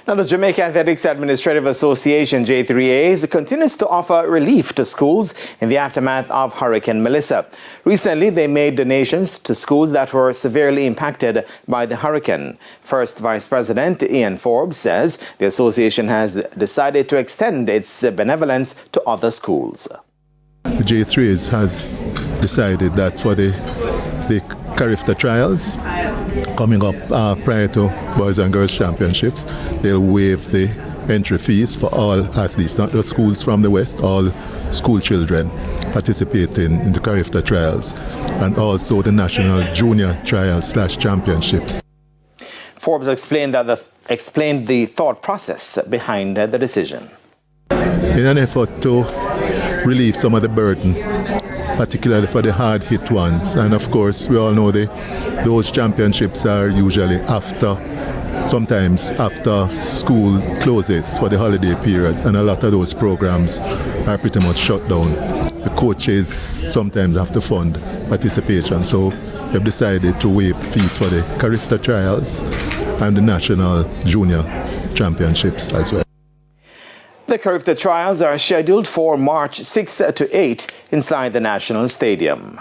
Now, the Jamaica Athletics Administrative Association, JAAA, continues to offer relief to schools in the aftermath of Hurricane Melissa. Recently, they made donations to schools that were severely impacted by the hurricane. First Vice President Ian Forbes says the association has decided to extend its benevolence to other schools. The JAAA has decided that for the CARIFTA trials coming up prior to Boys and Girls Championships, they'll waive the entry fees for all athletes, not just schools from the West, all school children participating in the CARIFTA trials, and also the national junior trials / championships. Forbes explained the thought process behind the decision. In an effort to relieve some of the burden, particularly for the hard-hit ones. And of course, we all know those championships are usually sometimes after school closes for the holiday period, and a lot of those programs are pretty much shut down. The coaches sometimes have to fund participation, so we've decided to waive fees for the CARIFTA trials and the national junior championships as well. The CARIFTA trials are scheduled for March 6 to 8 inside the National Stadium.